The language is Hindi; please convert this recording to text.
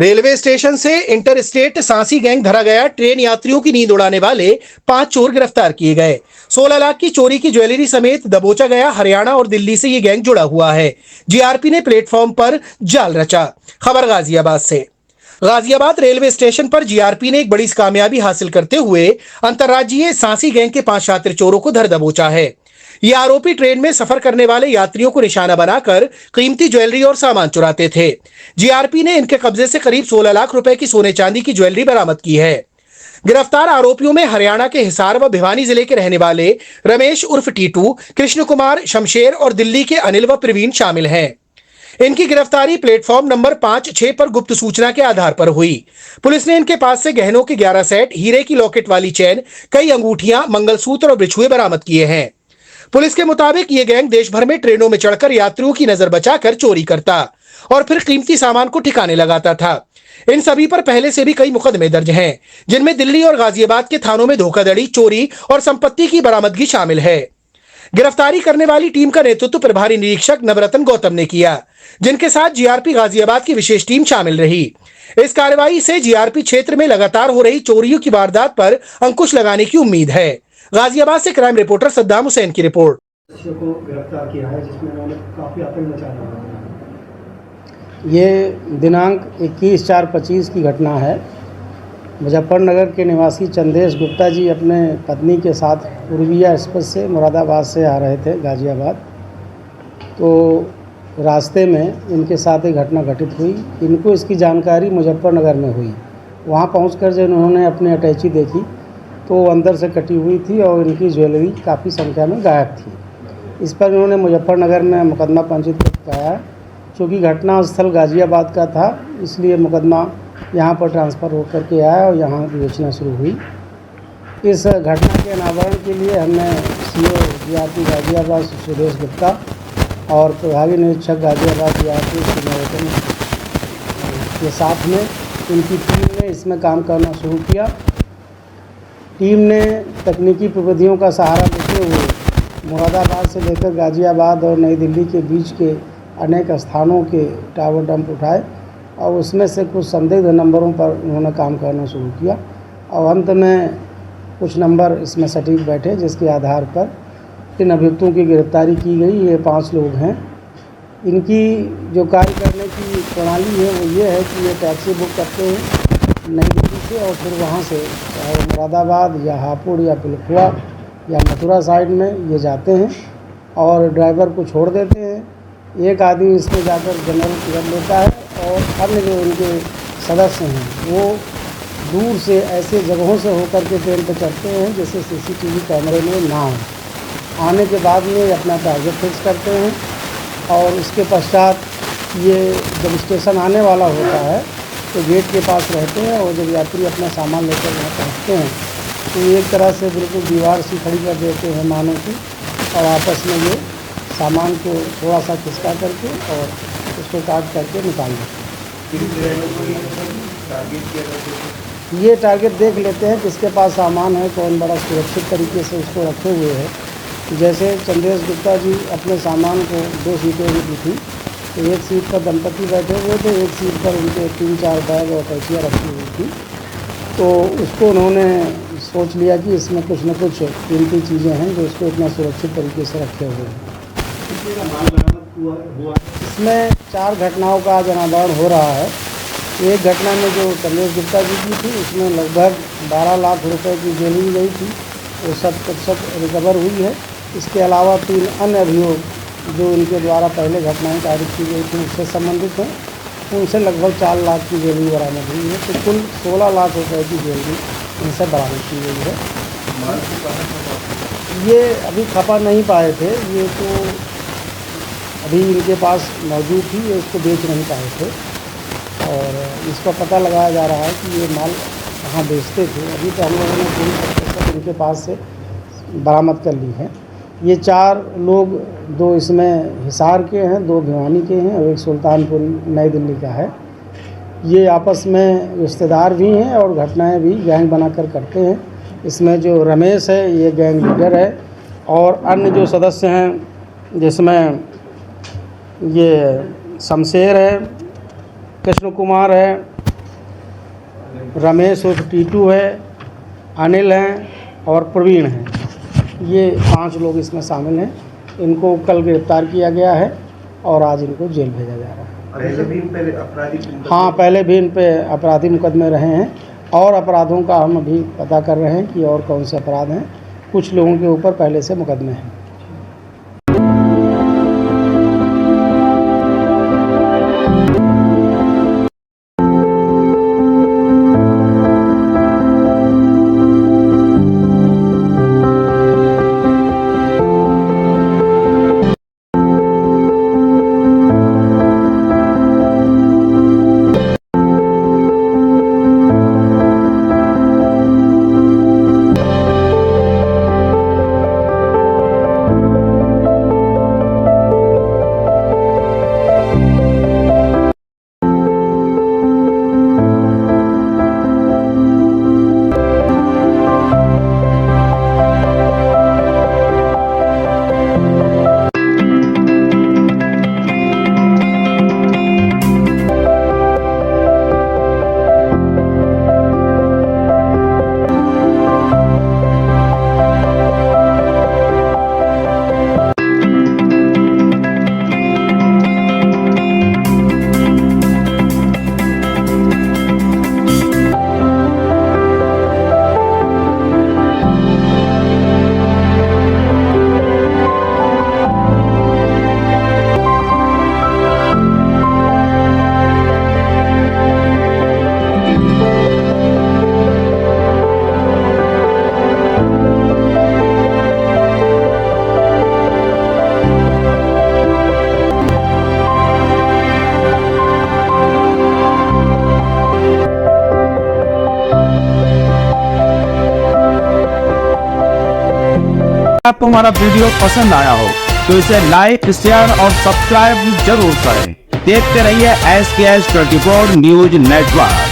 रेलवे स्टेशन से इंटर स्टेट सांसी गैंग धरा गया। ट्रेन यात्रियों की नींद उड़ाने वाले 5 चोर गिरफ्तार किए गए। 16 लाख की चोरी की ज्वेलरी समेत दबोचा गया। हरियाणा और दिल्ली से ये गैंग जुड़ा हुआ है। जीआरपी ने प्लेटफॉर्म पर जाल रचा। खबर गाजियाबाद से। गाजियाबाद रेलवे स्टेशन पर जीआरपी ने एक बड़ी कामयाबी हासिल करते हुए अंतर्राज्यीय सांसी गैंग के 5 शातिर चोरों को धर दबोचा है। ये आरोपी ट्रेन में सफर करने वाले यात्रियों को निशाना बनाकर कीमती ज्वेलरी और सामान चुराते थे। जीआरपी ने इनके कब्जे से करीब 16 लाख रुपए की सोने चांदी की ज्वेलरी बरामद की है। गिरफ्तार आरोपियों में हरियाणा के हिसार व भिवानी जिले के रहने वाले रमेश उर्फ टीटू, कृष्ण कुमार, शमशेर और दिल्ली के अनिल व प्रवीण शामिल हैं। इनकी गिरफ्तारी प्लेटफॉर्म नंबर 5-6 पर गुप्त सूचना के आधार पर हुई। पुलिस ने इनके पास से गहनों के 11 सेट, हीरे की लॉकेट वाली चेन, कई अंगूठियां, मंगलसूत्र और बिछुए बरामद किए हैं। पुलिस के मुताबिक ये गैंग देश भर में ट्रेनों में चढ़कर यात्रियों की नजर बचाकर चोरी करता और फिर कीमती सामान को ठिकाने लगाता था। इन सभी पर पहले से भी कई मुकदमे दर्ज हैं, जिनमें दिल्ली और गाजियाबाद के थानों में धोखाधड़ी, चोरी और संपत्ति की बरामदगी शामिल है। गिरफ्तारी करने वाली टीम का नेतृत्व प्रभारी निरीक्षक नवरत्न गौतम ने किया, जिनके साथ जीआरपी गाजियाबाद की विशेष टीम शामिल रही। इस कार्रवाई से जीआरपी क्षेत्र में लगातार हो रही चोरियों की वारदात पर अंकुश लगाने की उम्मीद है। गाजियाबाद से क्राइम रिपोर्टर सद्दाम हुसैन की रिपोर्ट। को गिरफ्तार किया है, जिसमें उन्होंने काफ़ी आतंक मचाया है। ये दिनांक 21/4/25 की घटना है। मुजफ्फरनगर के निवासी चंदेश गुप्ता जी अपने पत्नी के साथ पूर्विया एक्सप्रेस से मुरादाबाद से आ रहे थे गाजियाबाद। तो रास्ते में इनके साथ एक घटना घटित हुई। इनको इसकी जानकारी मुजफ्फरनगर में हुई। वहाँ पहुंचकर जब उन्होंने अपनी अटैची देखी तो अंदर से कटी हुई थी और इनकी ज्वेलरी काफ़ी संख्या में गायब थी। इस पर उन्होंने मुजफ्फरनगर में मुकदमा पंजीकृत कराया। चूँकि घटना स्थल गाजियाबाद का था, इसलिए मुकदमा यहाँ पर ट्रांसफ़र होकर के आया और यहाँ विवेचना शुरू हुई। इस घटना के अनावरण के लिए हमने सीओ जीआरपी गाजियाबाद सुदेश गुप्ता और प्रभारी निरीक्षक गाजियाबाद जीआरपी नवरत्न के साथ में इनकी टीम ने इसमें काम करना शुरू किया। टीम ने तकनीकी प्रविधियों का सहारा लेते हुए मुरादाबाद से लेकर गाजियाबाद और नई दिल्ली के बीच के अनेक स्थानों के टावर डंप उठाए और उसमें से कुछ संदिग्ध नंबरों पर उन्होंने काम करना शुरू किया और अंत में कुछ नंबर इसमें सटीक बैठे, जिसके आधार पर इन अभियुक्तों की गिरफ्तारी की गई। ये 5 लोग हैं। इनकी जो कार्य करने की प्रणाली है वो ये है कि ये टैक्सी बुक करते हैं नई दिल्ली से और फिर वहाँ से चाहे मुरादाबाद या हापुड़ या पिलखुआ या मथुरा साइड में ये जाते हैं और ड्राइवर को छोड़ देते हैं। एक आदमी इसमें जाकर जनरल टिकट लेता है और अन्य जो इनके सदस्य हैं वो दूर से ऐसे जगहों से होकर के ट्रेन पर चढ़ते हैं जैसे सीसीटीवी कैमरे में ना हो। आने के बाद में अपना टारगेट फिक्स करते हैं और उसके पश्चात ये जब स्टेशन आने वाला होता है तो गेट के पास रहते हैं और जब यात्री अपना सामान लेकर वहाँ पहुँचते हैं तो एक तरह से बिल्कुल दीवार सी खड़ी कर देते हैं मानों की और आपस में ये सामान को थोड़ा सा खिसका करके और उसको काट करके निकाल देते हैं। ये टारगेट देख लेते हैं किसके पास सामान है, कौन बड़ा सुरक्षित तरीके से उसको रखे हुए है। जैसे चंदेश गुप्ता जी अपने सामान को 2 सीटें भी थी तो एक सीट पर दंपति बैठे हुए थे, एक सीट पर उनके 3-4 बैग और कैचियाँ रखी हुई थी। तो उसको उन्होंने सोच लिया कि इसमें कुछ न कुछ कीमती चीज़ें हैं जो इसको इतना सुरक्षित तरीके से रखे हुए हैं। इसमें 4 घटनाओं का आज अनावरण हो रहा है। एक घटना में जो चंदेश गुप्ता जी की थी उसमें लगभग 12 लाख रुपए की ज्वेलरी गई थी, वो 100% रिकवर हुई है। इसके अलावा 3 अन्य अभियोग जो इनके द्वारा पहले घटनाएं कारित की गई थी उससे संबंधित हैं, उनसे लगभग 4 लाख की ज्वेलरी बरामद हुई है। तो कुल 16 लाख रुपए की ज्वेलरी इनसे बरामद की गई है। ये अभी खपा नहीं पाए थे, ये तो अभी इनके पास मौजूद थी, ये इसको बेच नहीं पाए थे और इसका पता लगाया जा रहा है कि ये माल कहाँ बेचते थे। अभी तो हम लोगों ने पूरी तरीके से इनके पास से बरामद कर ली है। ये 4 लोग, 2 इसमें हिसार के हैं, 2 भिवानी के हैं और एक सुल्तानपुरी नई दिल्ली का है। ये आपस में रिश्तेदार भी हैं और घटनाएं भी गैंग बनाकर करते हैं। इसमें जो रमेश है ये गैंग लीडर है और अन्य जो सदस्य हैं जिसमें ये शमशेर है, कृष्ण कुमार है, रमेश उर्फ टीटू है, अनिल हैं और प्रवीण हैं। ये 5 लोग इसमें शामिल हैं। इनको कल गिरफ्तार किया गया है और आज इनको जेल भेजा जा रहा है। पहले भी इन पे आपराधिक हाँ, पहले भी इन पे आपराधिक मुकदमे रहे हैं और अपराधों का हम अभी पता कर रहे हैं कि और कौन से अपराध हैं। कुछ लोगों के ऊपर पहले से मुकदमे हैं। आपको हमारा वीडियो पसंद आया हो तो इसे लाइक, शेयर और सब्सक्राइब जरूर करें। देखते रहिए SKS 24 न्यूज नेटवर्क।